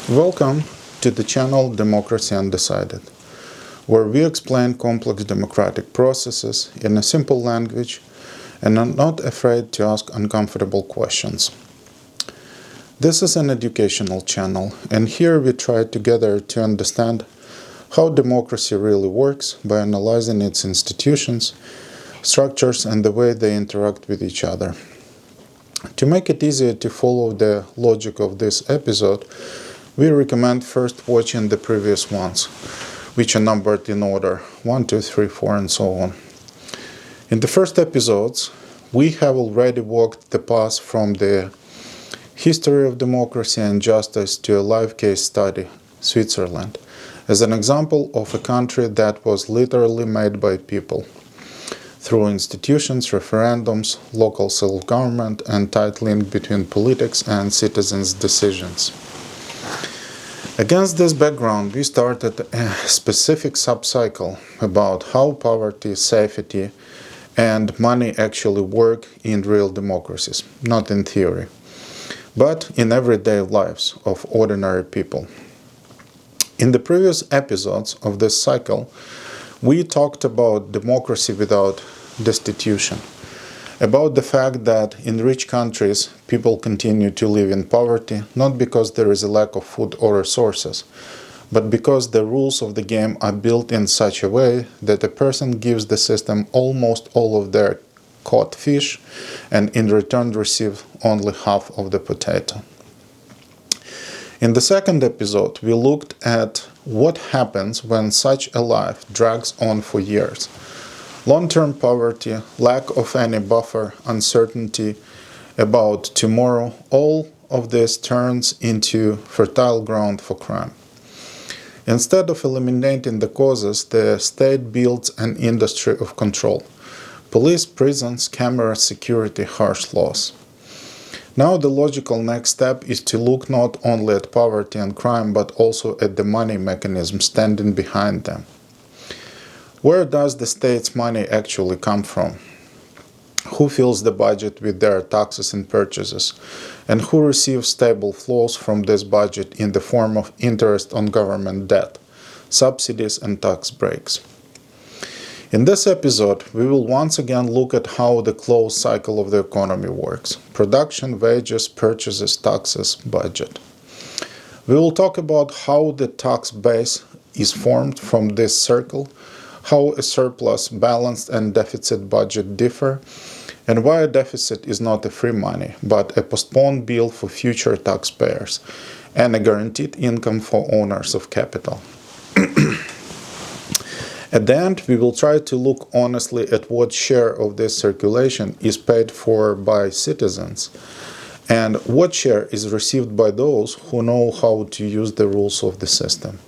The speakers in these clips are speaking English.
Welcome to the channel Democracy Undecided, where we explain complex democratic processes in a simple language and are not afraid to ask uncomfortable questions. This is an educational channel, and here we try together to understand how democracy really works by analyzing its institutions, structures, and the way they interact with each other. To make it easier to follow the logic of this episode, we recommend first watching the previous ones, which are numbered in order 1, 2, 3, 4, and so on. In the first episodes, we have already walked the path from the history of democracy and justice to a live case study, Switzerland, as an example of a country that was literally made by people, through institutions, referendums, local self-government, and tight link between politics and citizens' decisions. Against this background, we started a specific subcycle about how poverty, safety, and money actually work in real democracies, not in theory, but in everyday lives of ordinary people. In the previous episodes of this cycle, we talked about democracy without destitution, about the fact that in rich countries people continue to live in poverty not because there is a lack of food or resources, but because the rules of the game are built in such a way that a person gives the system almost all of their caught fish and in return receive only half of the potato. In the second episode, we looked at what happens when such a life drags on for years. Long-term poverty, lack of any buffer, uncertainty about tomorrow, all of this turns into fertile ground for crime. Instead of eliminating the causes, the state builds an industry of control. Police, prisons, cameras, security, harsh laws. Now the logical next step is to look not only at poverty and crime, but also at the money mechanism standing behind them. Where does the state's money actually come from? Who fills the budget with their taxes and purchases? And who receives stable flows from this budget in the form of interest on government debt, subsidies, and tax breaks? In this episode, we will once again look at how the closed cycle of the economy works: production, wages, purchases, taxes, budget. We will talk about how the tax base is formed from this circle, how a surplus, balanced, and deficit budget differ, and why a deficit is not a free money, but a postponed bill for future taxpayers, and a guaranteed income for owners of capital. At the end, we will try to look honestly at what share of this circulation is paid for by citizens, and what share is received by those who know how to use the rules of the system.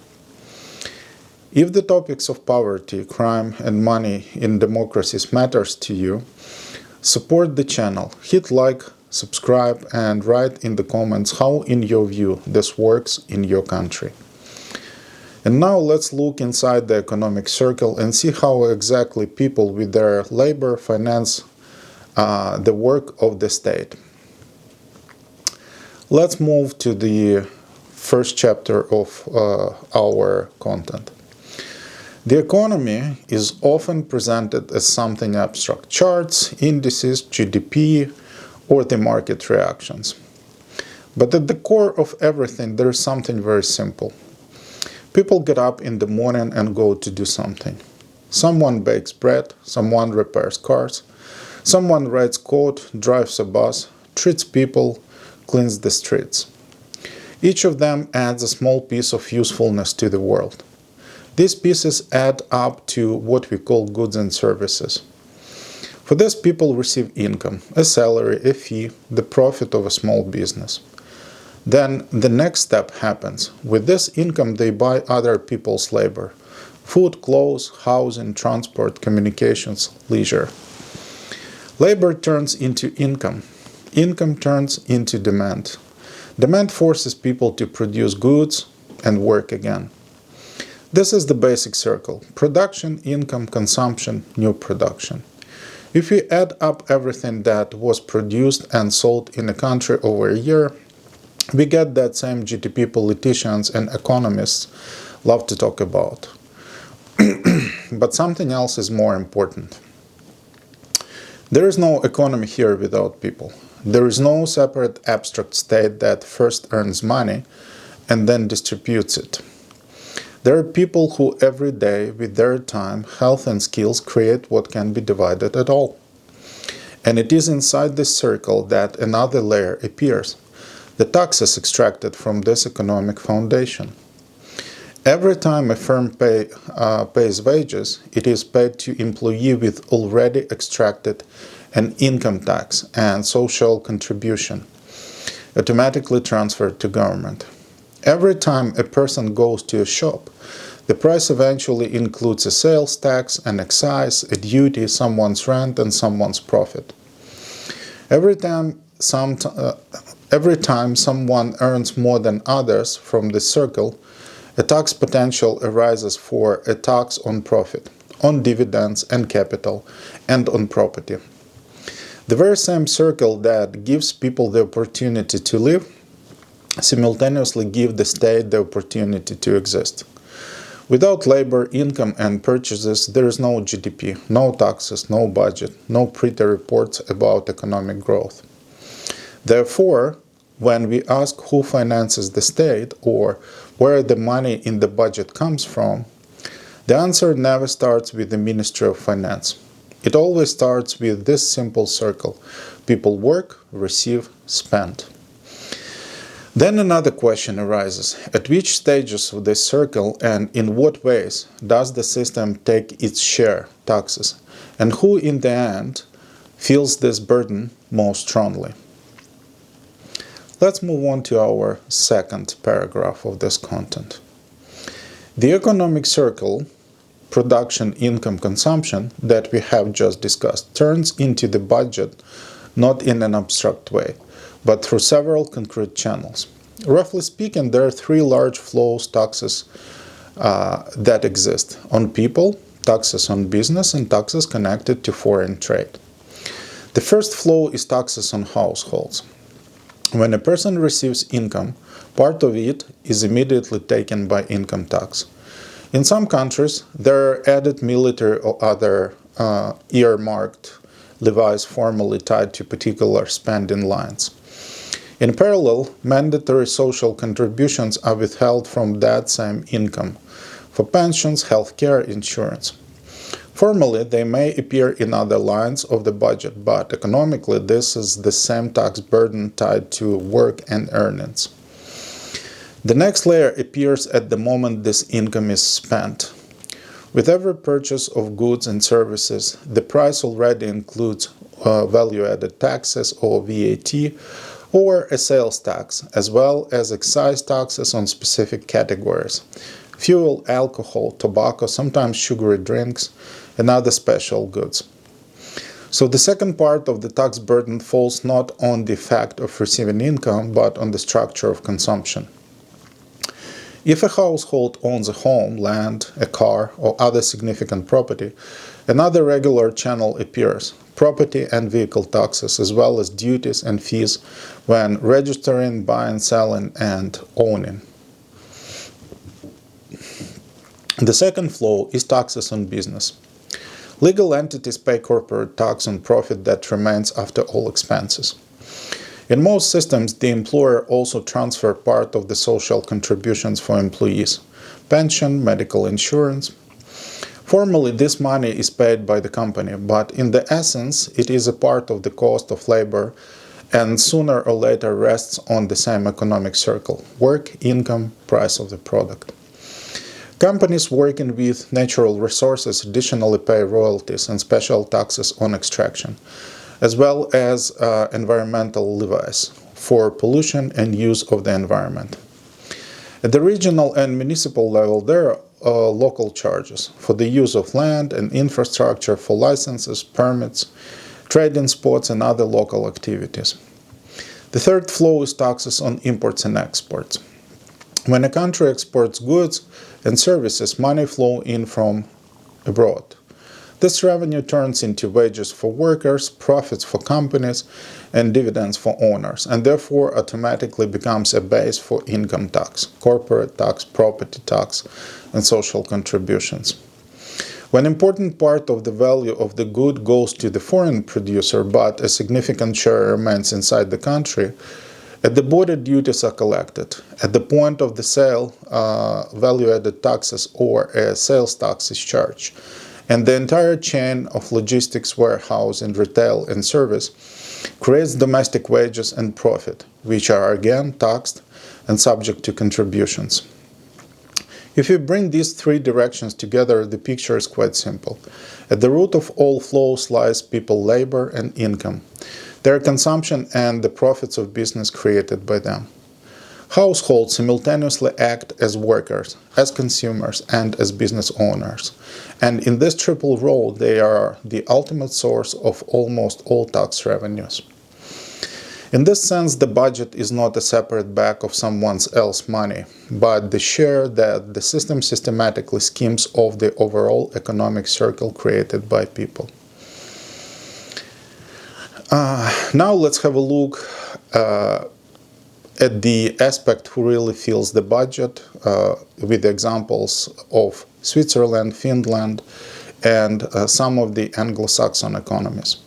If the topics of poverty, crime, and money in democracies matters to you, support the channel, hit like, subscribe, and write in the comments how, in your view, this works in your country. And now let's look inside the economic circle and see how exactly people with their labor finance the work of the state. Let's move to the first chapter of our content. The economy is often presented as something abstract: charts, indices, GDP, or the market reactions. But at the core of everything, there is something very simple. People get up in the morning and go to do something. Someone bakes bread, someone repairs cars, someone writes code, drives a bus, treats people, cleans the streets. Each of them adds a small piece of usefulness to the world. These pieces add up to what we call goods and services. For this, people receive income, a salary, a fee, the profit of a small business. Then the next step happens. With this income, they buy other people's labor: food, clothes, housing, transport, communications, leisure. Labor turns into income. Income turns into demand. Demand forces people to produce goods and work again. This is the basic circle: production, income, consumption, new production. If we add up everything that was produced and sold in a country over a year, We get that same GDP politicians and economists love to talk about. But something else is more important. There is no economy here without people. There is no separate abstract state that first earns money and then distributes it. There are people who every day, with their time, health and skills, create what can be divided at all. And it is inside this circle that another layer appears, the taxes extracted from this economic foundation. Every time a firm pays wages, it is paid to employee with already extracted an income tax and social contribution, automatically transferred to government. Every time a person goes to a shop, the price eventually includes a sales tax, an excise, a duty, someone's rent, and someone's profit. Every time someone earns more than others from this circle, a tax potential arises for a tax on profit, on dividends and capital, and on property. The very same circle that gives people the opportunity to live simultaneously gives the state the opportunity to exist. Without labor, income, and purchases, there is no GDP, no taxes, no budget, no pretty reports about economic growth. Therefore, when we ask who finances the state or where the money in the budget comes from, the answer never starts with the Ministry of Finance. It always starts with this simple circle: people work, receive, spend. Then another question arises: at which stages of this circle and in what ways does the system take its share, taxes, and who in the end feels this burden most strongly? Let's move on to our second paragraph of this content. The economic circle, production, income, consumption, that we have just discussed, turns into the budget not in an abstract way, but through several concrete channels. Roughly speaking, there are three large flows taxes that exist: on people, taxes on business, and taxes connected to foreign trade. The first flow is taxes on households. When a person receives income, part of it is immediately taken by income tax. In some countries, there are added military or other earmarked levies formally tied to particular spending lines. In parallel, mandatory social contributions are withheld from that same income for pensions, healthcare, insurance. Formally, they may appear in other lines of the budget, but economically this is the same tax burden tied to work and earnings. The next layer appears at the moment this income is spent. With every purchase of goods and services, the price already includes value-added taxes or VAT or a sales tax, as well as excise taxes on specific categories: fuel, alcohol, tobacco, sometimes sugary drinks, and other special goods. So the second part of the tax burden falls not on the fact of receiving income, but on the structure of consumption. If a household owns a home, land, a car, or other significant property, another regular channel appears: property and vehicle taxes, as well as duties and fees when registering, buying, selling, and owning. The second flow is taxes on business. Legal entities pay corporate tax on profit that remains after all expenses. In most systems, the employer also transfers part of the social contributions for employees: pension, medical insurance. Formally, this money is paid by the company, but in the essence, it is a part of the cost of labor and sooner or later rests on the same economic circle: work, income, price of the product. Companies working with natural resources additionally pay royalties and special taxes on extraction, as well as environmental levies for pollution and use of the environment. At the regional and municipal level, there are local charges for the use of land and infrastructure, for licenses, permits, trade in sports, and other local activities. The third flow is taxes on imports and exports. When a country exports goods and services, money flows in from abroad. This revenue turns into wages for workers, profits for companies, and dividends for owners, and therefore automatically becomes a base for income tax, corporate tax, property tax, and social contributions. When an important part of the value of the good goes to the foreign producer, but a significant share remains inside the country, at the border duties are collected. At the point of the sale, value-added taxes or a sales tax is charged. And the entire chain of logistics, warehouse, and retail and service creates domestic wages and profit, which are again taxed and subject to contributions. If you bring these three directions together, the picture is quite simple. At the root of all flows lies people, labor, and income, their consumption and the profits of business created by them. Households simultaneously act as workers, as consumers, and as business owners. And in this triple role, they are the ultimate source of almost all tax revenues. In this sense, the budget is not a separate bag of someone else's money, but the share that the system systematically skims off the overall economic circle created by people. Now let's have a look at the aspect who really fills the budget with examples of Switzerland, Finland, and some of the Anglo-Saxon economies.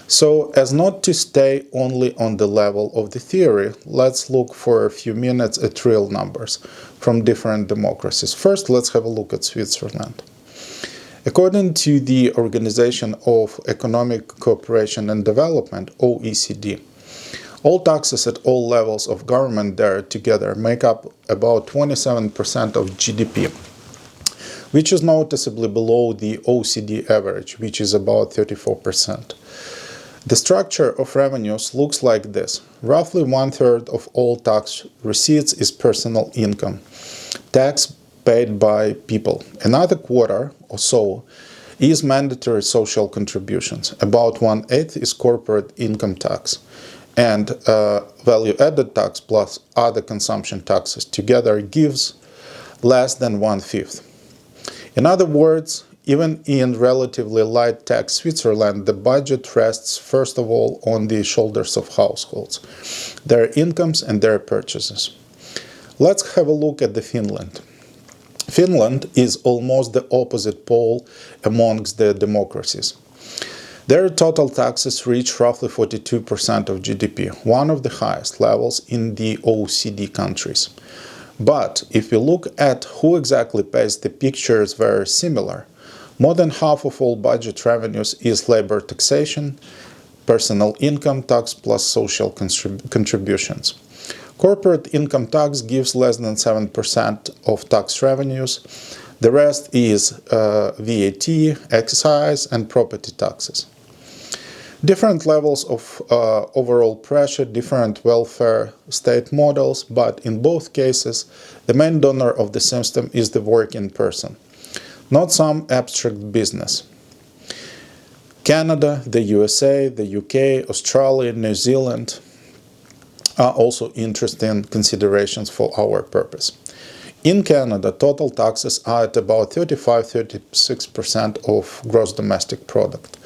So, as not to stay only on the level of the theory, let's look for a few minutes at real numbers from different democracies. First, let's have a look at Switzerland. According to the Organization of Economic Cooperation and Development, OECD, all taxes at all levels of government there together make up about 27% of GDP, which is noticeably below the OECD average, which is about 34%. The structure of revenues looks like this. Roughly one-third of all tax receipts is personal income, tax paid by people. Another quarter or so is mandatory social contributions. About 1/8 is corporate income tax. And value-added tax plus other consumption taxes together gives less than 1/5. In other words, even in relatively light tax Switzerland, the budget rests first of all on the shoulders of households, their incomes and their purchases. Let's have a look at Finland. Finland is almost the opposite pole amongst the democracies. Their total taxes reach roughly 42% of GDP, one of the highest levels in the OECD countries. But if we look at who exactly pays, the picture is very similar. More than half of all budget revenues is labor taxation, personal income tax plus social contributions. Corporate income tax gives less than 7% of tax revenues. The rest is VAT, excise, and property taxes. Different levels of overall pressure, different welfare state models, but in both cases, the main donor of the system is the working person, not some abstract business. Canada, the USA, the UK, Australia, New Zealand are also interesting considerations for our purpose. In Canada, total taxes are at about 35-36% of gross domestic product.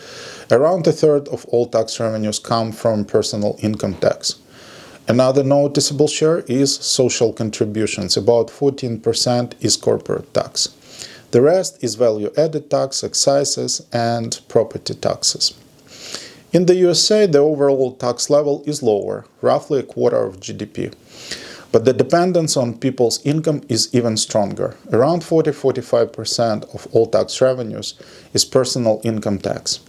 Around a third of all tax revenues come from personal income tax. Another noticeable share is social contributions. About 14% is corporate tax. The rest is value-added tax, excises, and property taxes. In the USA, the overall tax level is lower, roughly a quarter of GDP. But the dependence on people's income is even stronger. Around 40-45% of all tax revenues is personal income tax.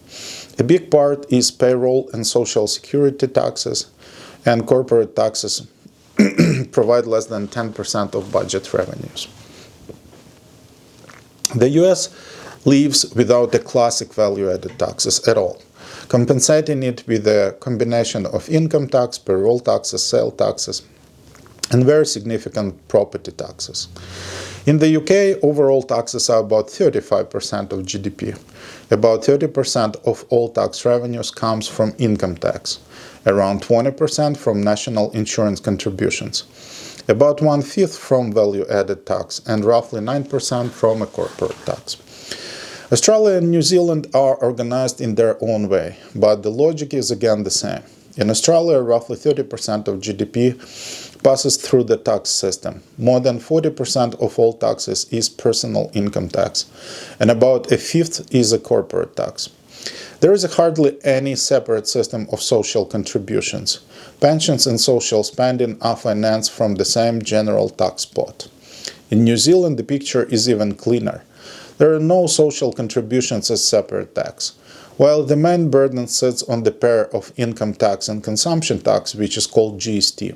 A big part is payroll and social security taxes, and corporate taxes provide less than 10% of budget revenues. The US leaves without the classic value-added taxes at all, compensating it with a combination of income tax, payroll taxes, sale taxes, and very significant property taxes. In the UK, overall taxes are about 35% of GDP. About 30% of all tax revenues comes from income tax, around 20% from national insurance contributions, about 1/5 from value-added tax, and roughly 9% from a corporate tax. Australia and New Zealand are organized in their own way, but the logic is again the same. In Australia, roughly 30% of GDP passes through the tax system. More than 40% of all taxes is personal income tax, and about a fifth is a corporate tax. There is hardly any separate system of social contributions. Pensions and social spending are financed from the same general tax pot. In New Zealand, the picture is even cleaner. There are no social contributions as separate tax, while the main burden sits on the pair of income tax and consumption tax, which is called GST,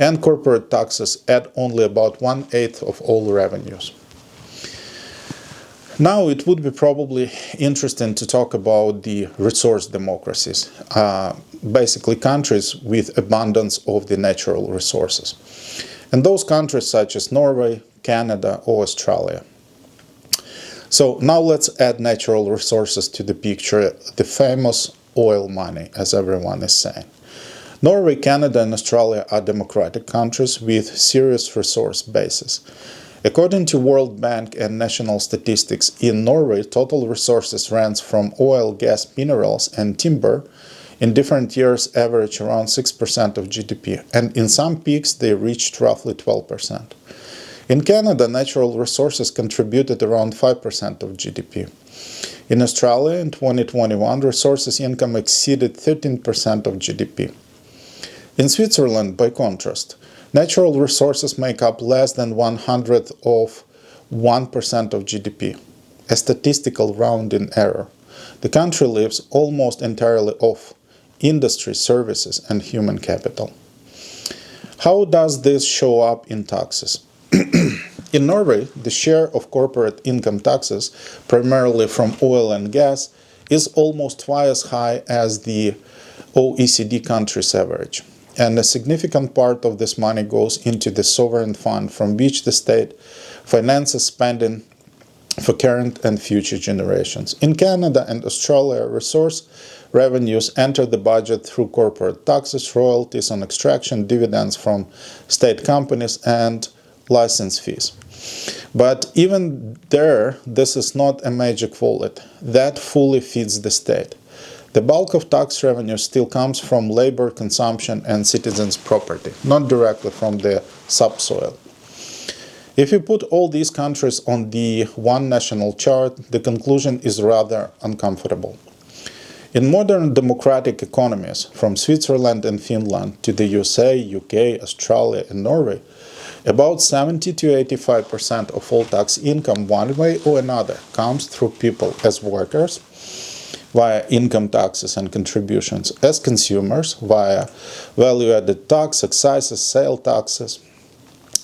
and corporate taxes add only about 1/8 of all revenues. Now it would be probably interesting to talk about the resource democracies, basically countries with abundance of the natural resources. And those countries such as Norway, Canada, or Australia. So now let's add natural resources to the picture, the famous oil money, as everyone is saying. Norway, Canada, and Australia are democratic countries with serious resource bases. According to World Bank and national statistics, in Norway, total resources range from oil, gas, minerals, and timber. In different years, average around 6% of GDP, and in some peaks, they reached roughly 12%. In Canada, natural resources contributed around 5% of GDP. In Australia, in 2021, resources income exceeded 13% of GDP. In Switzerland, by contrast, natural resources make up less than 1/100 of 1% of GDP, a statistical rounding error. The country lives almost entirely off industry, services, and human capital. How does this show up in taxes? In Norway, the share of corporate income taxes, primarily from oil and gas, is almost twice as high as the OECD countries' average. And a significant part of this money goes into the sovereign fund from which the state finances spending for current and future generations. In Canada and Australia, resource revenues enter the budget through corporate taxes, royalties on extraction, dividends from state companies, and license fees. But even there, this is not a magic wallet that fully feeds the state. The bulk of tax revenue still comes from labor, consumption, and citizens' property, not directly from the subsoil. If you put all these countries on the one national chart, the conclusion is rather uncomfortable. In modern democratic economies, from Switzerland and Finland to the USA, UK, Australia, and Norway, about 70 to 85% of all tax income, one way or another, comes through people as workers, via income taxes and contributions, as consumers, via value-added tax, excises, sale taxes,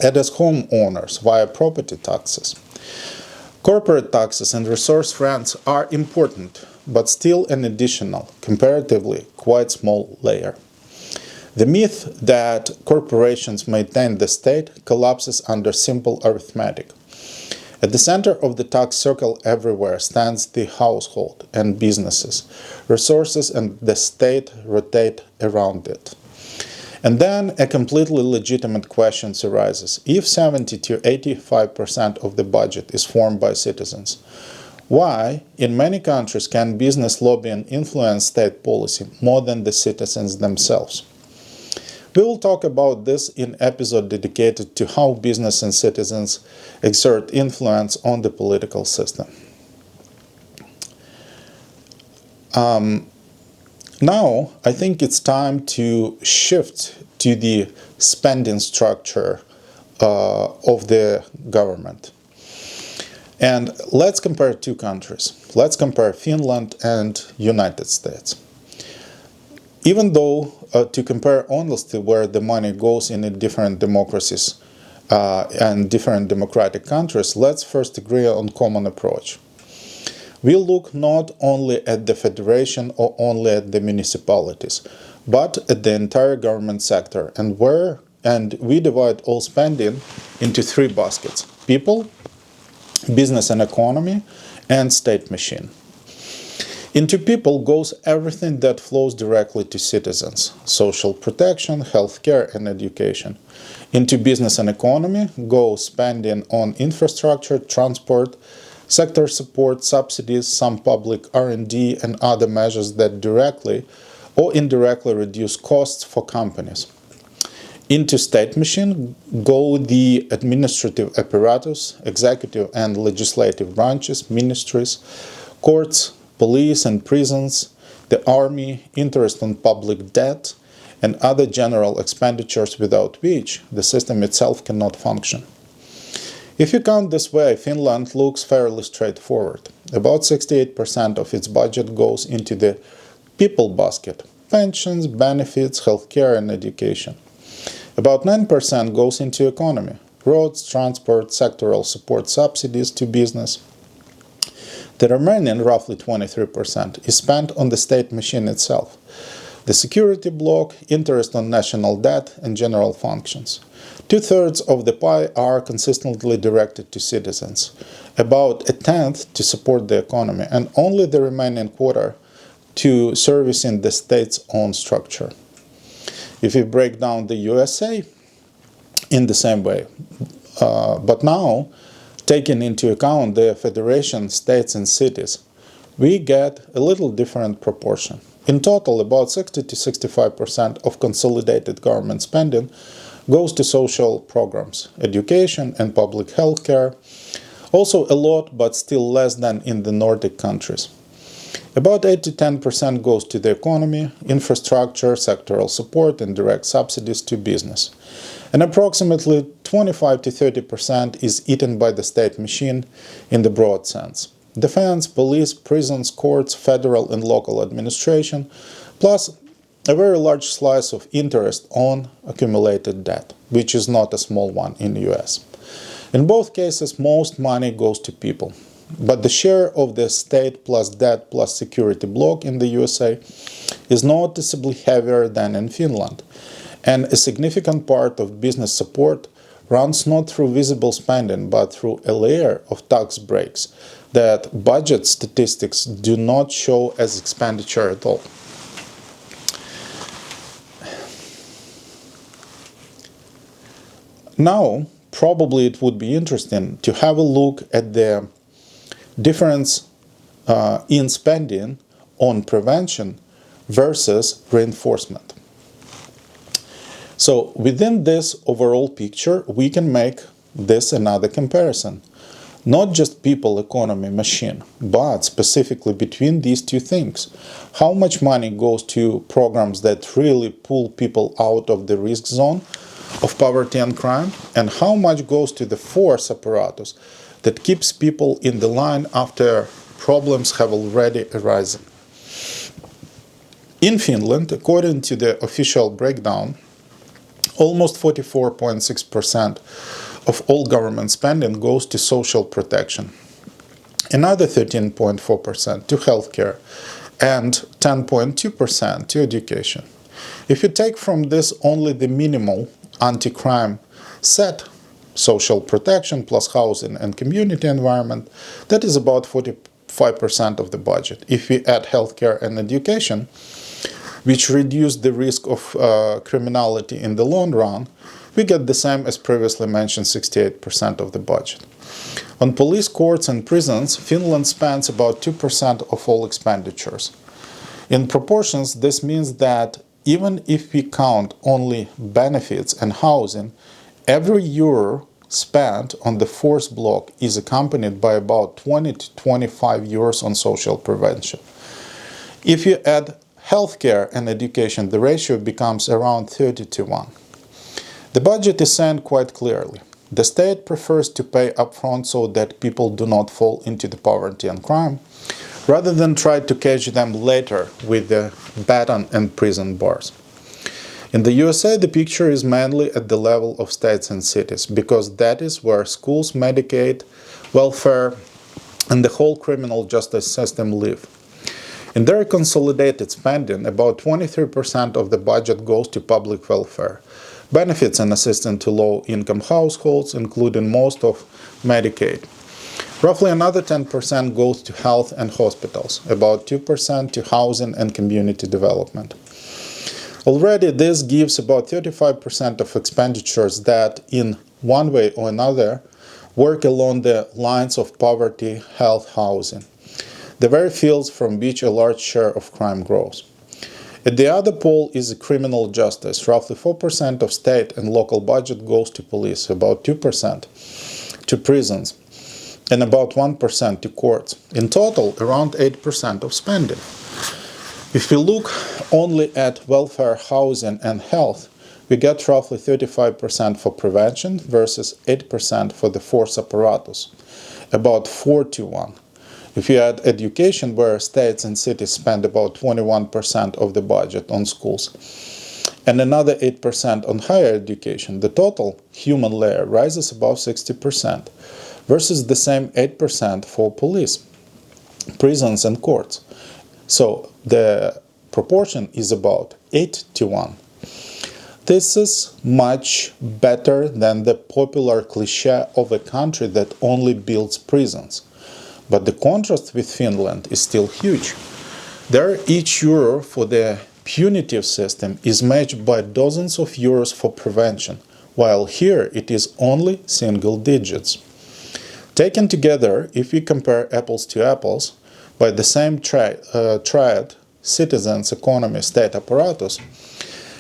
and as homeowners, via property taxes. Corporate taxes and resource rents are important, but still an additional, comparatively quite small layer. The myth that corporations maintain the state collapses under simple arithmetic. At the center of the tax circle everywhere stands the household and businesses. Resources and the state rotate around it. And then a completely legitimate question arises. If 70 to 85% of the budget is formed by citizens, why, in many countries, can business lobbying influence state policy more than the citizens themselves? We will talk about this in an episode dedicated to how business and citizens exert influence on the political system. Now, I think it's time to shift to the spending structure of the government. And let's compare two countries. Let's compare Finland and United States. Even though to compare honestly where the money goes in different democracies and different democratic countries, let's first agree on common approach. We look not only at the federation or only at the municipalities, but at the entire government sector, and we divide all spending into three baskets: people, business and economy, and state machine. Into people goes everything that flows directly to citizens: social protection, healthcare, and education. Into business and economy goes spending on infrastructure, transport, sector support, subsidies, some public R&D, and other measures that directly or indirectly reduce costs for companies. Into state machine go the administrative apparatus, executive and legislative branches, ministries, courts, police and prisons, the army, interest on public debt, and other general expenditures without which the system itself cannot function. If you count this way, Finland looks fairly straightforward. About 68% of its budget goes into the people basket: pensions, benefits, healthcare, and education. About 9% goes into economy: roads, transport, sectoral support, subsidies to business. The remaining, roughly 23%, is spent on the state machine itself: the security bloc, interest on national debt, and general functions. 2/3 of the pie are consistently directed to citizens, about 1/10 to support the economy, and only the remaining quarter to servicing the state's own structure. If you break down the USA in the same way, but now taking into account the federation, states, and cities, we get a little different proportion. In total, about 60 to 65% of consolidated government spending goes to social programs, education, and public health care. Also a lot, but still less than in the Nordic countries. About 8 to 10% goes to the economy, infrastructure, sectoral support, and direct subsidies to business. And approximately 25 to 30% is eaten by the state machine in the broad sense: defense, police, prisons, courts, federal and local administration, plus a very large slice of interest on accumulated debt, which is not a small one in the US. In both cases, most money goes to people. But the share of the state plus debt plus security bloc in the USA is noticeably heavier than in Finland, and a significant part of business support runs not through visible spending but through a layer of tax breaks that budget statistics do not show as expenditure at all. Now, probably it would be interesting to have a look at the difference in spending on prevention versus reinforcement. So within this overall picture, we can make this another comparison. Not just people, economy, machine, but specifically between these two things. How much money goes to programs that really pull people out of the risk zone of poverty and crime, and how much goes to the force apparatus that keeps people in the line after problems have already arisen. In Finland, according to the official breakdown, almost 44.6% of all government spending goes to social protection, another 13.4% to healthcare, and 10.2% to education. If you take from this only the minimal anti-crime set, social protection plus housing and community environment, that is about 45% of the budget. If we add healthcare and education, which reduce the risk of criminality in the long run, we get the same as previously mentioned 68% of the budget. On police, courts, and prisons, Finland spends about 2% of all expenditures. In proportions, this means that even if we count only benefits and housing, every euro spent on the force block is accompanied by about 20 to 25 euros on social prevention. If you add healthcare and education, the ratio becomes around 30 to 1. The budget is saying quite clearly: the state prefers to pay upfront so that people do not fall into the poverty and crime, rather than try to catch them later with the baton and prison bars. In the USA, the picture is mainly at the level of states and cities, because that is where schools, Medicaid, welfare, and the whole criminal justice system live. In their consolidated spending, about 23% of the budget goes to public welfare, benefits and assistance to low-income households, including most of Medicaid. Roughly another 10% goes to health and hospitals, about 2% to housing and community development. Already this gives about 35% of expenditures that, in one way or another, work along the lines of poverty, health, housing, the very fields from which a large share of crime grows. At the other pole is criminal justice. Roughly 4% of state and local budget goes to police, about 2% to prisons, and about 1% to courts. In total, around 8% of spending. If we look only at welfare, housing, and health, we get roughly 35% for prevention versus 8% for the force apparatus, about 4 to 1. If you add education, where states and cities spend about 21% of the budget on schools, and another 8% on higher education, the total human layer rises above 60%, versus the same 8% for police, prisons, and courts. So the proportion is about 8 to 1. This is much better than the popular cliché of a country that only builds prisons. But the contrast with Finland is still huge. There, each euro for the punitive system is matched by dozens of euros for prevention, while here it is only single digits. Taken together, if we compare apples to apples, by the same triad, citizens, economy, state apparatus,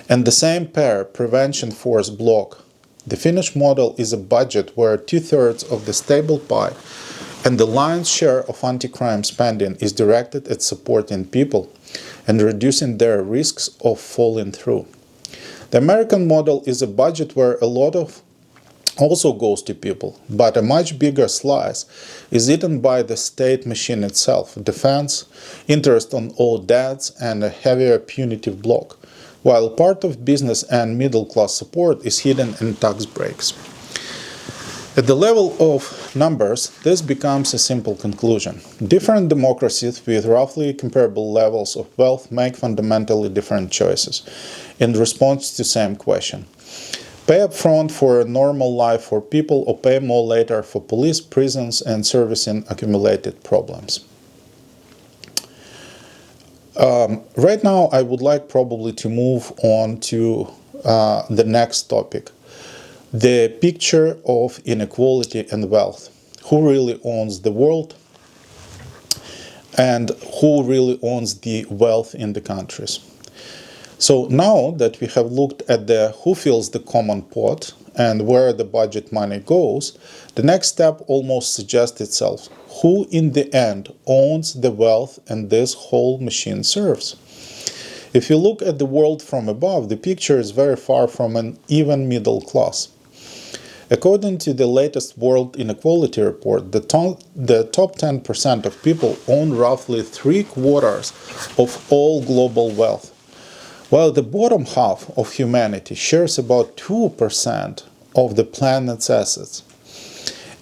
and the same pair, prevention, force, block, the Finnish model is a budget where 2/3 of the stable pie and the lion's share of anti-crime spending is directed at supporting people and reducing their risks of falling through. The American model is a budget where a lot of also goes to people, but a much bigger slice is eaten by the state machine itself, defense, interest on all debts, and a heavier punitive block, while part of business and middle-class support is hidden in tax breaks. At the level of numbers, this becomes a simple conclusion. Different democracies with roughly comparable levels of wealth make fundamentally different choices in response to the same question. Pay up front for a normal life for people or pay more later for police, prisons, and servicing accumulated problems. Right now, I would like probably to move on to the next topic. The picture of inequality and wealth. Who really owns the world and who really owns the wealth in the countries? So now that we have looked at the who fills the common pot and where the budget money goes, the next step almost suggests itself. Who in the end owns the wealth and this whole machine serves? If you look at the world from above, the picture is very far from an even middle class. According to the latest World Inequality Report, the top 10% of people own roughly 3/4 of all global wealth, while the bottom half of humanity shares about 2% of the planet's assets.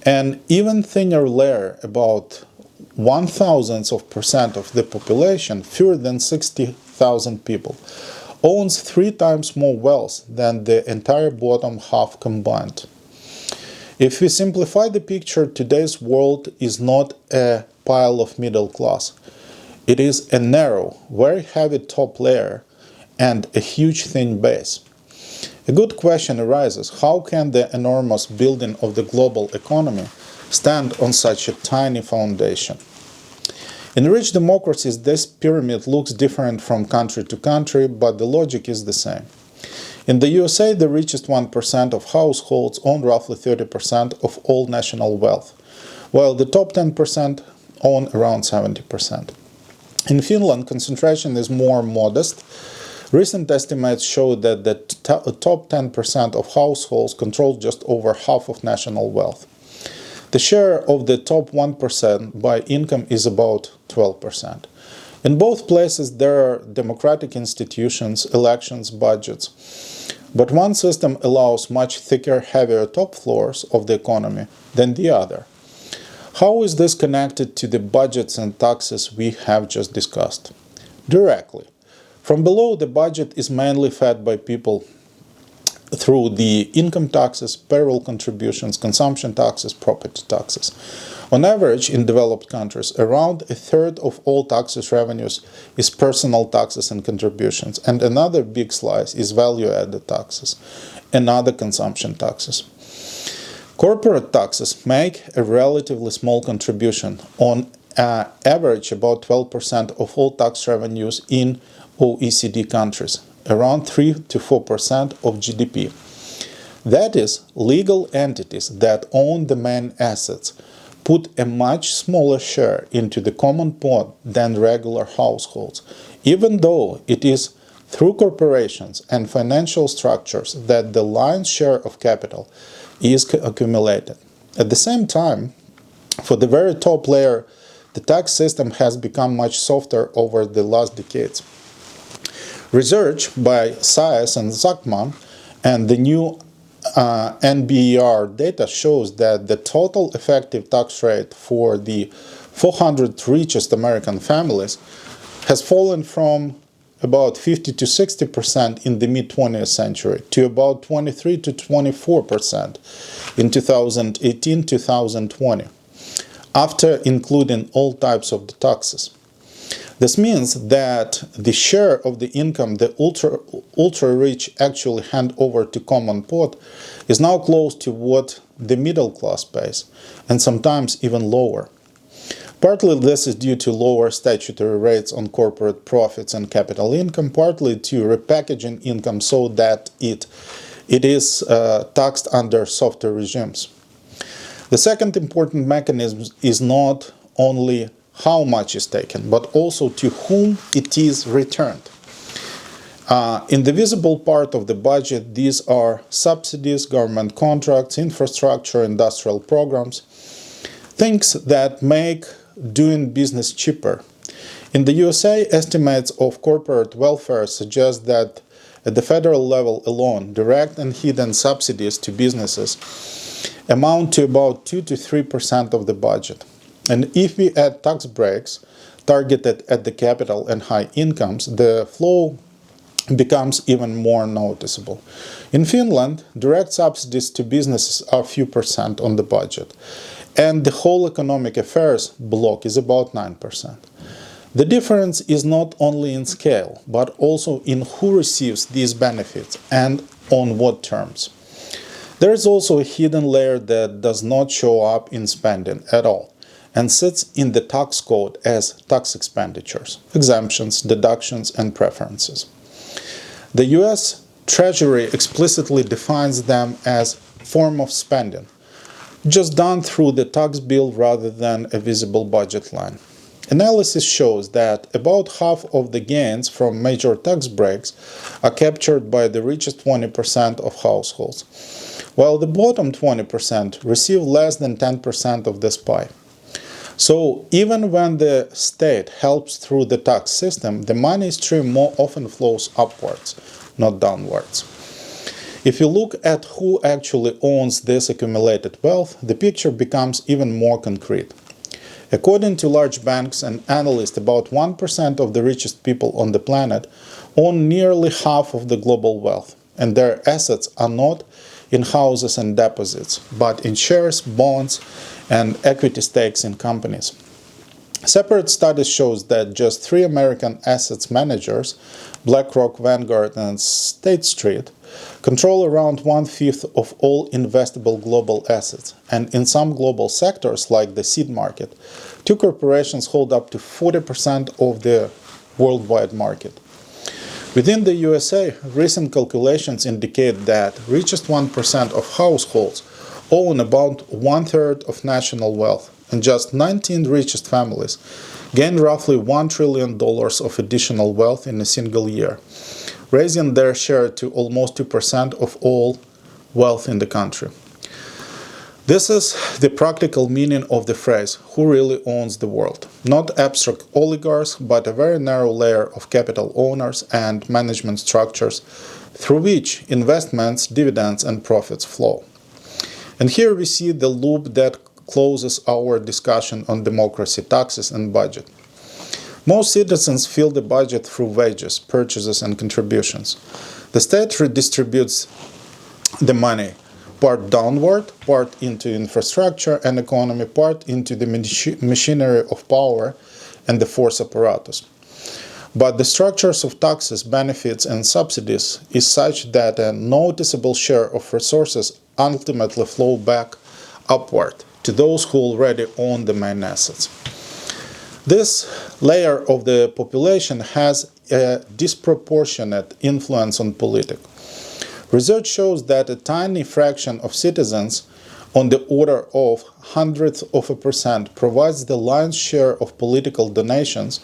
An even thinner layer, about 1/1000% of the population, fewer than 60,000 people, owns 3 times more wealth than the entire bottom half combined. If we simplify the picture, today's world is not a pile of middle class. It is a narrow, very heavy top layer and a huge thin base. A good question arises: how can the enormous building of the global economy stand on such a tiny foundation? In rich democracies, this pyramid looks different from country to country, but the logic is the same. In the USA, the richest 1% of households own roughly 30% of all national wealth, while the top 10% own around 70%. In Finland, concentration is more modest. Recent estimates show that the top 10% of households control just over half of national wealth. The share of the top 1% by income is about 12%. In both places, there are democratic institutions, elections, budgets. But one system allows much thicker, heavier top floors of the economy than the other. How is this connected to the budgets and taxes we have just discussed? Directly. From below, the budget is mainly fed by people through the income taxes, payroll contributions, consumption taxes, property taxes. On average, in developed countries, around 1/3 of all taxes revenues is personal taxes and contributions, and another big slice is value-added taxes and other consumption taxes. Corporate taxes make a relatively small contribution, on average about 12% of all tax revenues in OECD countries, around 3 to 4% of GDP. That is, legal entities that own the main assets put a much smaller share into the common pot than regular households, even though it is through corporations and financial structures that the lion's share of capital is accumulated. At the same time, for the very top layer, the tax system has become much softer over the last decades. Research by Sayas and Zachman and the new NBER data shows that the total effective tax rate for the 400 richest American families has fallen from about 50 to 60% in the mid-20th century to about 23 to 24% in 2018-2020, after including all types of the taxes. This means that the share of the income the ultra-rich actually hand over to common pot is now close to what the middle class pays, and sometimes even lower. Partly this is due to lower statutory rates on corporate profits and capital income, partly to repackaging income so that it is taxed under softer regimes. The second important mechanism is not only how much is taken, but also to whom it is returned. In the visible part of the budget, these are subsidies, government contracts, infrastructure, industrial programs, things that make doing business cheaper. In the USA, estimates of corporate welfare suggest that at the federal level alone, direct and hidden subsidies to businesses amount to about 2 to 3% of the budget. And if we add tax breaks targeted at the capital and high incomes, the flow becomes even more noticeable. In Finland, direct subsidies to businesses are a few percent on the budget, and the whole economic affairs block is about 9%. The difference is not only in scale, but also in who receives these benefits and on what terms. There is also a hidden layer that does not show up in spending at all and sits in the tax code as tax expenditures, exemptions, deductions, and preferences. The US Treasury explicitly defines them as form of spending, just done through the tax bill rather than a visible budget line. Analysis shows that about half of the gains from major tax breaks are captured by the richest 20% of households, while the bottom 20% receive less than 10% of this pie. So even when the state helps through the tax system, the money stream more often flows upwards, not downwards. If you look at who actually owns this accumulated wealth, the picture becomes even more concrete. According to large banks and analysts, about 1% of the richest people on the planet own nearly half of the global wealth, and their assets are not in houses and deposits, but in shares, bonds, and equity stakes in companies. Separate studies shows that just 3 American assets managers, BlackRock, Vanguard, and State Street, control around 1/5 of all investable global assets, and in some global sectors like the seed market, 2 corporations hold up to 40% of the worldwide market. Within the USA, recent calculations indicate that richest 1% of households own about 1/3 of national wealth, and just 19 richest families gain roughly $1 trillion of additional wealth in a single year, raising their share to almost 2% of all wealth in the country. This is the practical meaning of the phrase, who really owns the world? Not abstract oligarchs, but a very narrow layer of capital owners and management structures through which investments, dividends, and profits flow. And here we see the loop that closes our discussion on democracy, taxes, and budget. Most citizens fill the budget through wages, purchases, and contributions. The state redistributes the money, part downward, part into infrastructure and economy, part into the machinery of power and the force apparatus. But the structures of taxes, benefits, and subsidies is such that a noticeable share of resources ultimately flow back upward to those who already own the main assets. This layer of the population has a disproportionate influence on politics. Research shows that a tiny fraction of citizens, on the order of hundredths of a percent, provides the lion's share of political donations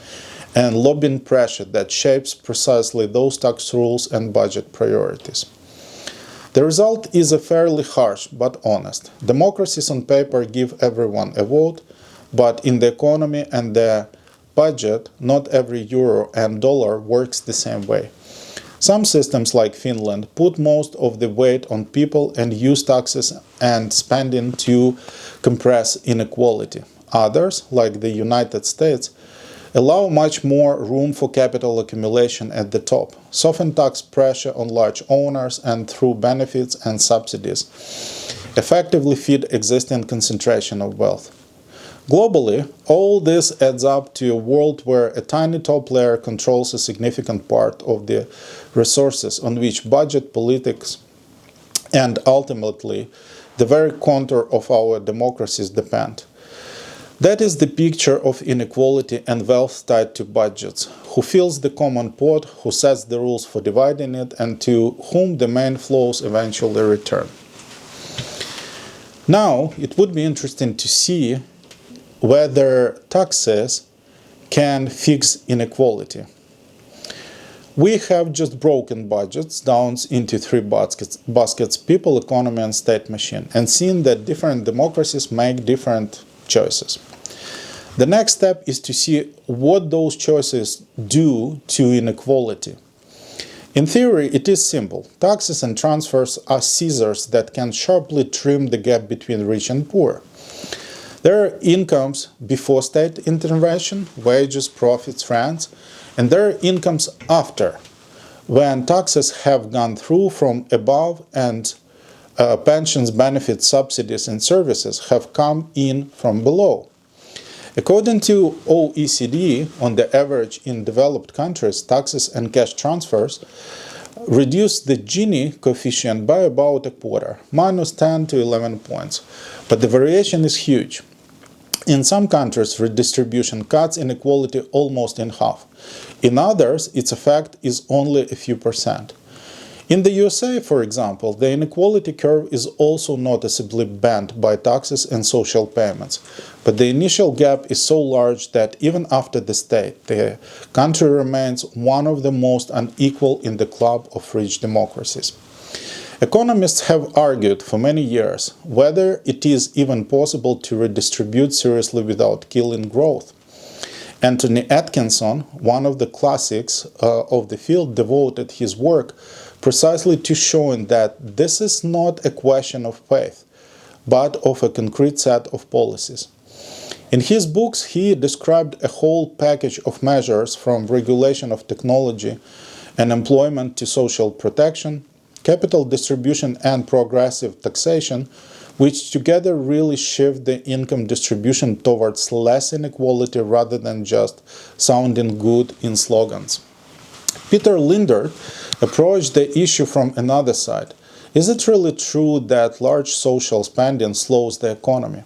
and lobbying pressure that shapes precisely those tax rules and budget priorities. The result is a fairly harsh but honest. Democracies on paper give everyone a vote, but in the economy and the budget, not every euro and dollar works the same way. Some systems, like Finland, put most of the weight on people and use taxes and spending to compress inequality. Others, like the United States, allow much more room for capital accumulation at the top, soften tax pressure on large owners, and through benefits and subsidies, effectively feed existing concentration of wealth. Globally, all this adds up to a world where a tiny top layer controls a significant part of the resources on which budget politics and ultimately the very contour of our democracies depend. That is the picture of inequality and wealth tied to budgets. Who fills the common pot, who sets the rules for dividing it, and to whom the main flows eventually return. Now, it would be interesting to see whether taxes can fix inequality. We have just broken budgets down into three baskets: people, economy, and state machine, and seen that different democracies make different choices. The next step is to see what those choices do to inequality. In theory, it is simple. Taxes and transfers are scissors that can sharply trim the gap between rich and poor. There are incomes before state intervention, wages, profits, rents, and there are incomes after, when taxes have gone through from above and pensions, benefits, subsidies, and services have come in from below. According to OECD, on the average in developed countries, taxes and cash transfers reduce the Gini coefficient by about a quarter, minus 10 to 11 points. But the variation is huge. In some countries, redistribution cuts inequality almost in half. In others, its effect is only a few percent. In the USA, for example, the inequality curve is also noticeably bent by taxes and social payments. But the initial gap is so large that even after the state, the country remains one of the most unequal in the club of rich democracies. Economists have argued for many years whether it is even possible to redistribute seriously without killing growth. Anthony Atkinson, one of the classics of the field, devoted his work precisely to showing that this is not a question of faith, but of a concrete set of policies. In his books, he described a whole package of measures from regulation of technology and employment to social protection, capital distribution and progressive taxation, which together really shift the income distribution towards less inequality rather than just sounding good in slogans. Peter Lindert approached the issue from another side. Is it really true that large social spending slows the economy?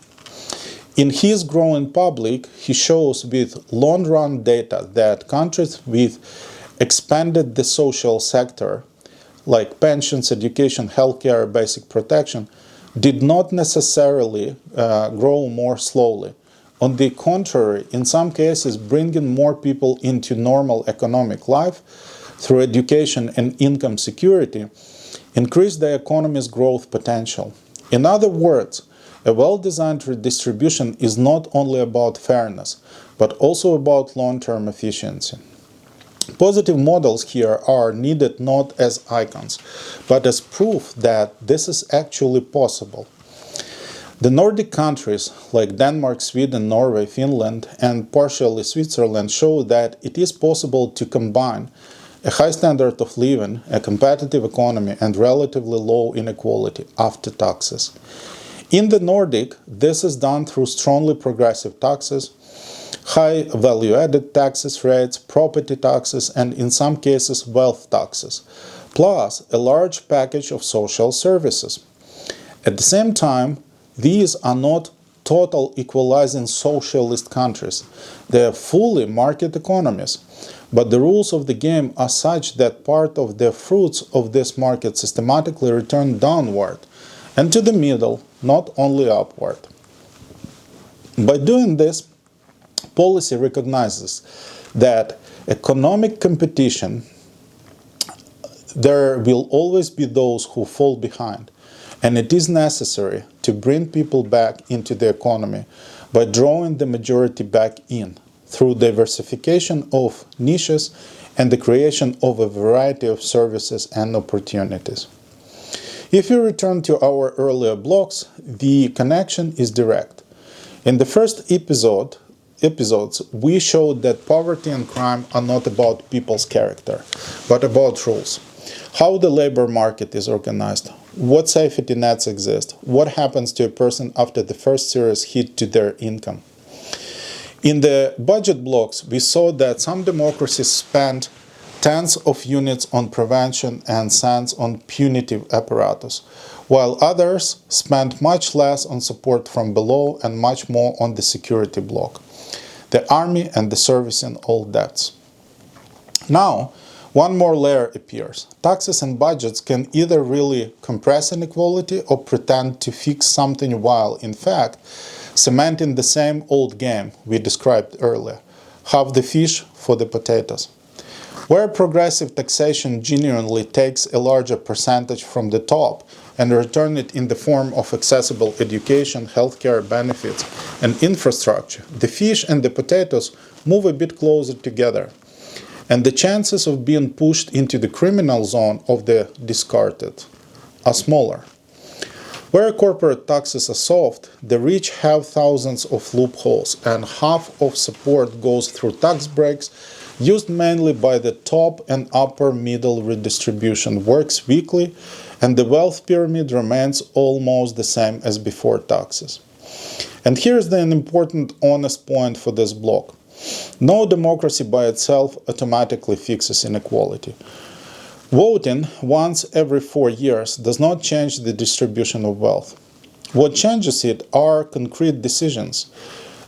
In his Growing Public, he shows with long-run data that countries with expanded the social sector, like pensions, education, healthcare, basic protection, did not necessarily grow more slowly. On the contrary, in some cases, bringing more people into normal economic life through education and income security increased the economy's growth potential. In other words, a well-designed redistribution is not only about fairness, but also about long-term efficiency. Positive models here are needed not as icons, but as proof that this is actually possible. The Nordic countries, like Denmark, Sweden, Norway, Finland, and partially Switzerland, show that it is possible to combine a high standard of living, a competitive economy, and relatively low inequality after taxes. In the Nordic, this is done through strongly progressive taxes, high value-added taxes rates, property taxes, and in some cases wealth taxes, plus a large package of social services. At the same time, These are not total equalizing socialist countries. They are fully market economies. But the rules of the game are such that part of the fruits of this market systematically return downward and to the middle, not only upward. By doing this, policy recognizes that economic competition, there will always be those who fall behind, and it is necessary to bring people back into the economy by drawing the majority back in through diversification of niches and the creation of a variety of services and opportunities. If you return to our earlier blocks, the connection is direct. In the first episodes, we showed that poverty and crime are not about people's character, but about rules. How the labor market is organized, what safety nets exist, what happens to a person after the first serious hit to their income. In the budget blocks, we saw that some democracies spend tens of units on prevention and cents on punitive apparatus, while others spend much less on support from below and much more on the security block, the army and the servicing all debts. Now, one more layer appears. Taxes and budgets can either really compress inequality or pretend to fix something while, in fact, cementing the same old game we described earlier. Half the fish for the potatoes. Where progressive taxation genuinely takes a larger percentage from the top and return it in the form of accessible education, healthcare benefits, and infrastructure, the fish and the potatoes move a bit closer together, and the chances of being pushed into the criminal zone of the discarded are smaller. Where corporate taxes are soft, the rich have thousands of loopholes, and half of support goes through tax breaks, used mainly by the top and upper middle redistribution, works weakly, and the wealth pyramid remains almost the same as before taxes. And here's an important honest point for this block. No democracy by itself automatically fixes inequality. Voting once every 4 years does not change the distribution of wealth. What changes it are concrete decisions: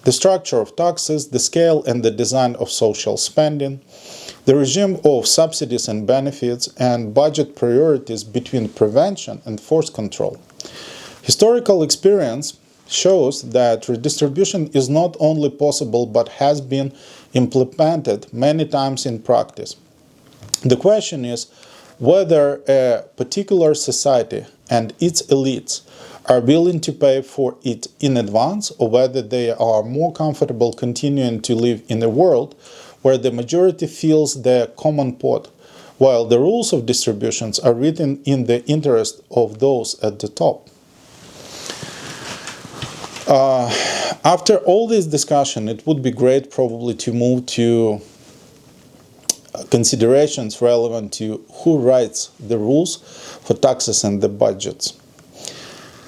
the structure of taxes, the scale and the design of social spending, the regime of subsidies and benefits, and budget priorities between prevention and force control. Historical experience shows that redistribution is not only possible but has been implemented many times in practice. The question is whether a particular society and its elites are willing to pay for it in advance, or whether they are more comfortable continuing to live in a world where the majority fills the common pot, while the rules of distributions are written in the interest of those at the top. After all this discussion, it would be great probably to move to considerations relevant to who writes the rules for taxes and the budgets.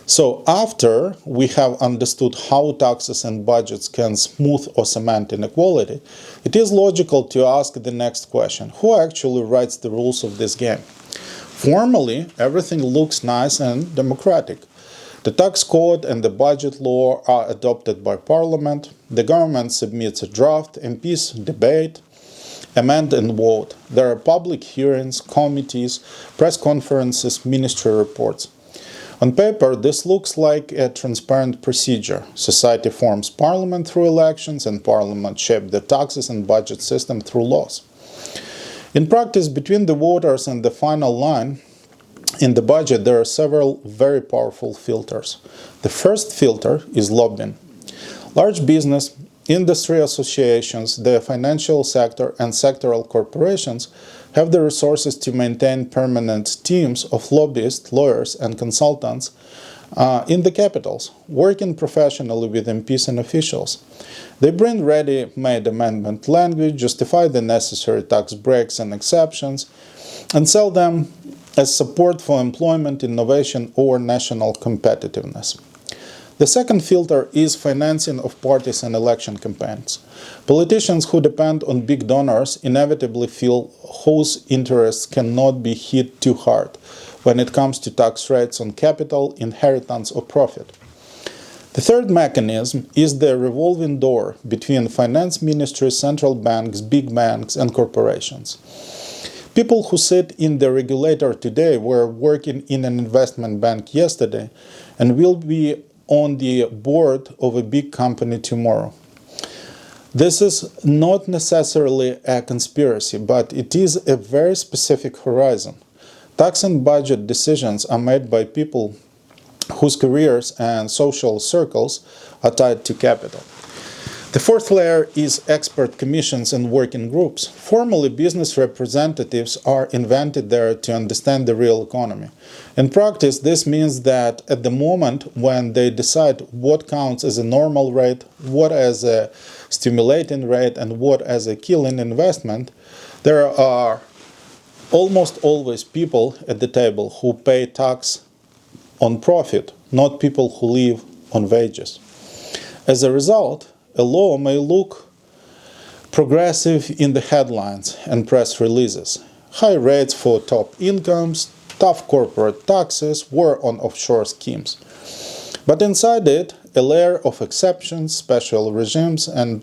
So after we have understood how taxes and budgets can smooth or cement inequality, it is logical to ask the next question: who actually writes the rules of this game? Formally, everything looks nice and democratic. The tax code and the budget law are adopted by Parliament, the government submits a draft, MPs debate, amend and vote. There are public hearings, committees, press conferences, ministry reports. On paper, this looks like a transparent procedure. Society forms parliament through elections, and parliament shapes the taxes and budget system through laws. In practice, between the voters and the final line, in the budget, there are several very powerful filters. The first filter is lobbying. Large business, industry associations, the financial sector, and sectoral corporations have the resources to maintain permanent teams of lobbyists, lawyers, and consultants in the capitals, working professionally with MPs and officials. They bring ready-made amendment language, justify the necessary tax breaks and exceptions, and sell them as support for employment, innovation, or national competitiveness. The second filter is financing of parties and election campaigns. Politicians who depend on big donors inevitably feel whose interests cannot be hit too hard when it comes to tax rates on capital, inheritance, or profit. The third mechanism is the revolving door between finance ministries, central banks, big banks, and corporations. People who sit in the regulator today were working in an investment bank yesterday and will be on the board of a big company tomorrow. This is not necessarily a conspiracy, but it is a very specific horizon. Tax and budget decisions are made by people whose careers and social circles are tied to capital. The fourth layer is expert commissions and working groups. Formally, business representatives are invented there to understand the real economy. In practice, this means that at the moment when they decide what counts as a normal rate, what as a stimulating rate, and what as a killing investment, there are almost always people at the table who pay tax on profit, not people who live on wages. As a result, a law may look progressive in the headlines and press releases. High rates for top incomes, tough corporate taxes, war on offshore schemes. But inside it, a layer of exceptions, special regimes, and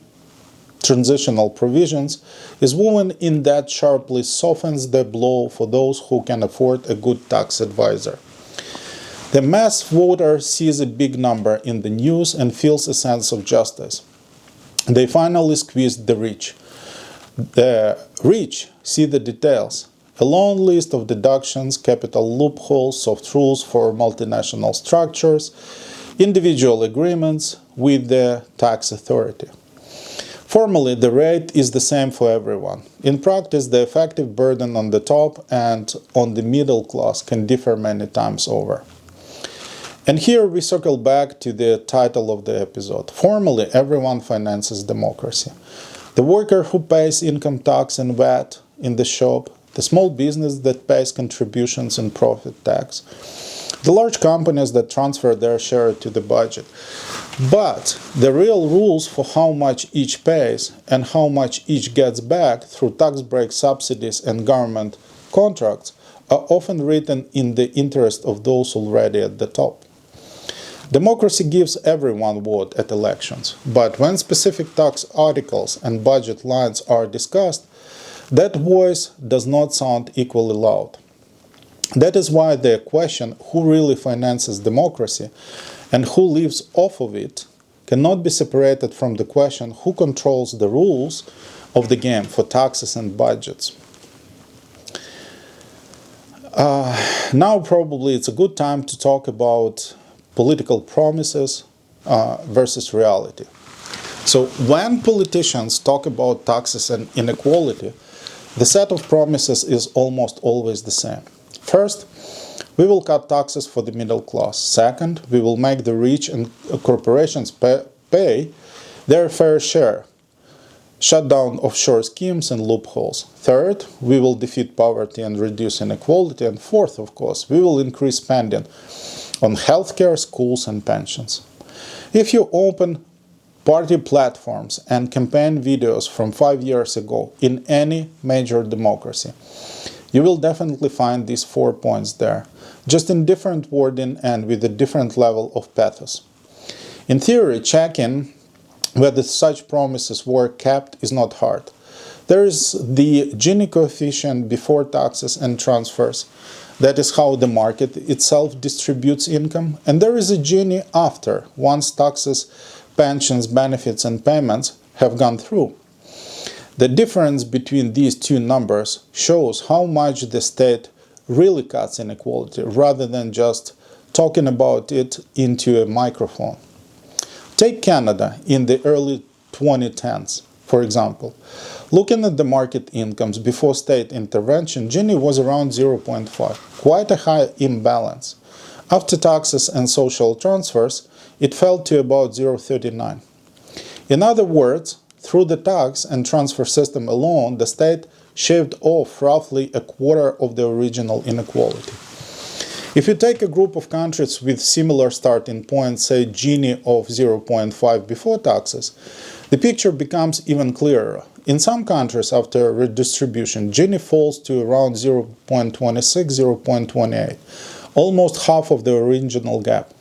transitional provisions is woven in that sharply softens the blow for those who can afford a good tax advisor. The mass voter sees a big number in the news and feels a sense of justice. They finally squeezed the rich. The rich see the details. A long list of deductions, capital loopholes, soft rules for multinational structures, individual agreements with the tax authority. Formally, the rate is the same for everyone. In practice, the effective burden on the top and on the middle class can differ many times over. And here we circle back to the title of the episode. Formally, everyone finances democracy. The worker who pays income tax and VAT in the shop, the small business that pays contributions and profit tax, the large companies that transfer their share to the budget. But the real rules for how much each pays and how much each gets back through tax breaks, subsidies, and government contracts are often written in the interest of those already at the top. Democracy gives everyone vote at elections, but when specific tax articles and budget lines are discussed, that voice does not sound equally loud. That is why the question who really finances democracy and who lives off of it cannot be separated from the question who controls the rules of the game for taxes and budgets. Now probably it's a good time to talk about political promises versus reality. So when politicians talk about taxes and inequality, the set of promises is almost always the same. First, we will cut taxes for the middle class. Second, we will make the rich and corporations pay their fair share, shut down offshore schemes and loopholes. Third, we will defeat poverty and reduce inequality. And fourth, of course, we will increase spending on healthcare, schools, and pensions. If you open party platforms and campaign videos from 5 years ago in any major democracy, you will definitely find these 4 points there, just in different wording and with a different level of pathos. In theory, checking whether such promises were kept is not hard. There is the Gini coefficient before taxes and transfers. That is how the market itself distributes income. And there is a Gini after, once taxes, pensions, benefits, and payments have gone through. The difference between these two numbers shows how much the state really cuts inequality rather than just talking about it into a microphone. Take Canada in the early 2010s, for example. Looking at the market incomes before state intervention, Gini was around 0.5, quite a high imbalance. After taxes and social transfers, it fell to about 0.39. In other words, through the tax and transfer system alone, the state shaved off roughly a quarter of the original inequality. If you take a group of countries with similar starting points, say Gini of 0.5 before taxes, the picture becomes even clearer. In some countries, after redistribution, Gini falls to around 0.26, 0.28, almost half of the original gap.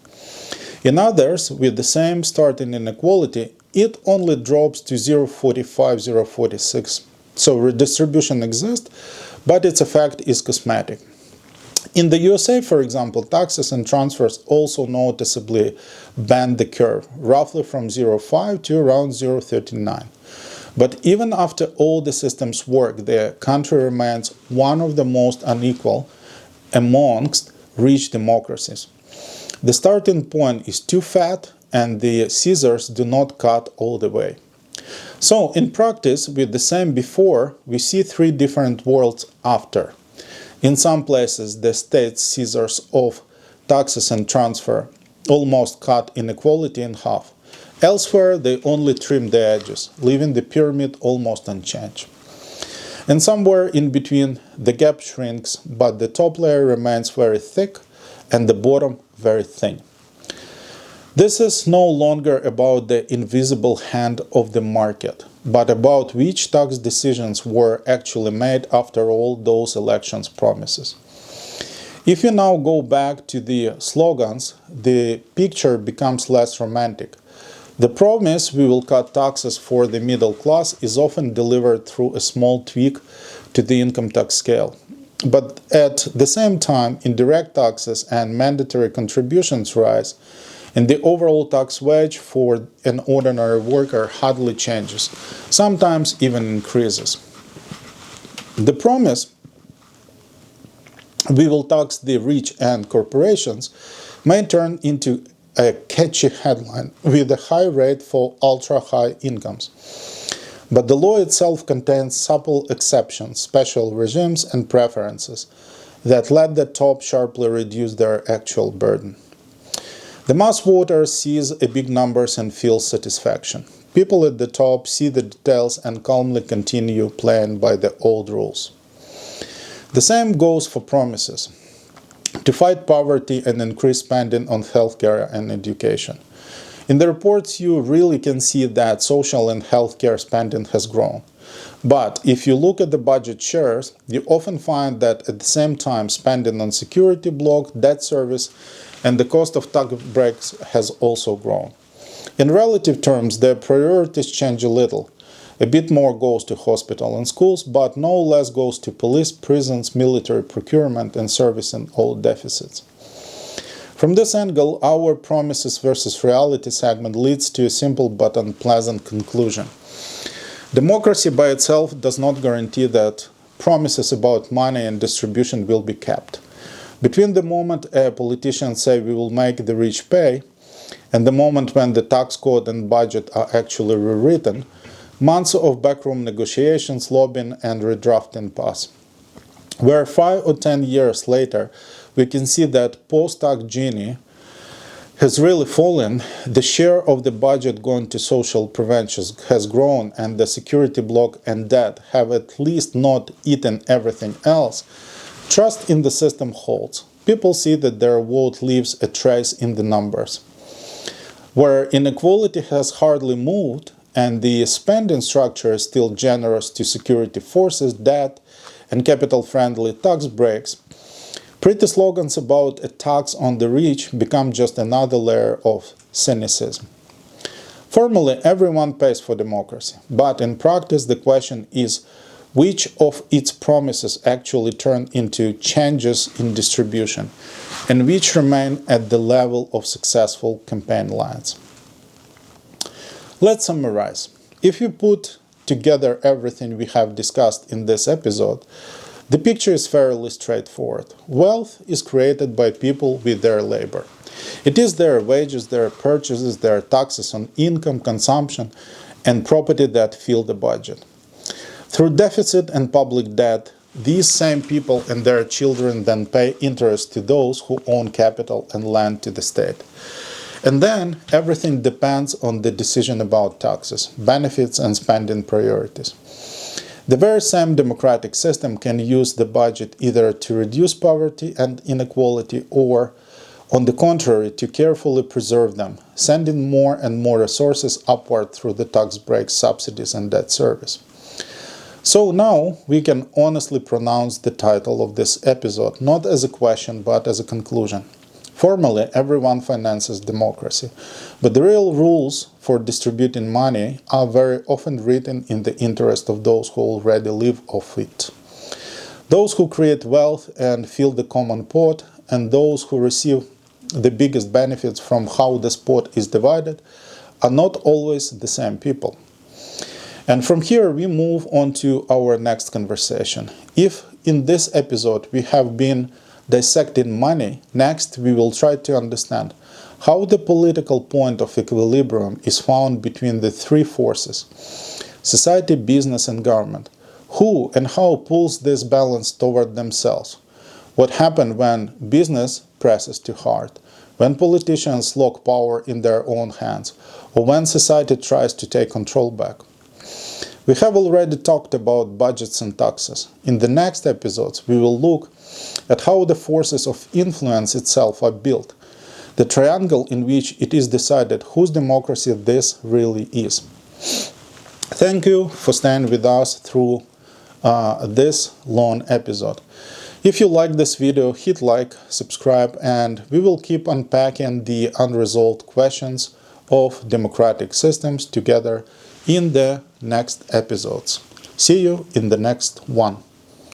In others, with the same starting inequality, it only drops to 0.45, 0.46. So redistribution exists, but its effect is cosmetic. In the USA, for example, taxes and transfers also noticeably bend the curve, roughly from 0.5 to around 0.39. But even after all the systems work, the country remains one of the most unequal amongst rich democracies. The starting point is too fat, and the scissors do not cut all the way. So, in practice, with the same before, we see three different worlds after. In some places, the state scissors of taxes and transfer almost cut inequality in half. Elsewhere, they only trim the edges, leaving the pyramid almost unchanged. And somewhere in between, the gap shrinks, but the top layer remains very thick and the bottom very thin. This is no longer about the invisible hand of the market, but about which tax decisions were actually made after all those elections' promises. If you now go back to the slogans, the picture becomes less romantic. The promise we will cut taxes for the middle class is often delivered through a small tweak to the income tax scale. But at the same time, indirect taxes and mandatory contributions rise, and the overall tax wage for an ordinary worker hardly changes, sometimes even increases. The promise we will tax the rich and corporations may turn into a catchy headline with a high rate for ultra-high incomes. But the law itself contains supple exceptions, special regimes and preferences that let the top sharply reduce their actual burden. The mass voter sees a big numbers and feels satisfaction. People at the top see the details and calmly continue playing by the old rules. The same goes for promises to fight poverty and increase spending on healthcare and education. In the reports, you really can see that social and healthcare spending has grown. But if you look at the budget shares, you often find that at the same time spending on security block, debt service, and the cost of tax breaks has also grown. In relative terms, the priorities change a little. A bit more goes to hospital and schools, but no less goes to police, prisons, military procurement, and servicing all deficits. From this angle, our promises versus reality segment leads to a simple but unpleasant conclusion. Democracy by itself does not guarantee that promises about money and distribution will be kept. Between the moment a politician says we will make the rich pay and the moment when the tax code and budget are actually rewritten, months of backroom negotiations, lobbying, and redrafting pass. Where 5 or 10 years later, we can see that post-tax Gini has really fallen, the share of the budget going to social prevention has grown, and the security block and debt have at least not eaten everything else, trust in the system holds. People see that their vote leaves a trace in the numbers. Where inequality has hardly moved, and the spending structure is still generous to security forces, debt, and capital-friendly tax breaks, pretty slogans about a tax on the rich become just another layer of cynicism. Formally, everyone pays for democracy, but in practice the question is which of its promises actually turn into changes in distribution, and which remain at the level of successful campaign lines. Let's summarize. If you put together everything we have discussed in this episode, the picture is fairly straightforward. Wealth is created by people with their labor. It is their wages, their purchases, their taxes on income, consumption, and property that fill the budget. Through deficit and public debt, these same people and their children then pay interest to those who own capital and land to the state. And then everything depends on the decision about taxes, benefits, and spending priorities. The very same democratic system can use the budget either to reduce poverty and inequality or, on the contrary, to carefully preserve them, sending more and more resources upward through the tax breaks, subsidies, and debt service. So now we can honestly pronounce the title of this episode not as a question but as a conclusion. Formally, everyone finances democracy, but the real rules for distributing money are very often written in the interest of those who already live off it. Those who create wealth and fill the common pot, and those who receive the biggest benefits from how the pot is divided, are not always the same people. And from here we move on to our next conversation. If in this episode we have been dissecting money, next we will try to understand how the political point of equilibrium is found between the three forces: society, business, and government. Who and how pulls this balance toward themselves? What happens when business presses too hard? When politicians lock power in their own hands? Or when society tries to take control back? We have already talked about budgets and taxes. In the next episodes, we will look at how the forces of influence itself are built, the triangle in which it is decided whose democracy this really is. Thank you for staying with us through this long episode. If you like this video, hit like, subscribe, and we will keep unpacking the unresolved questions of democratic systems together in the next episodes. See you in the next one.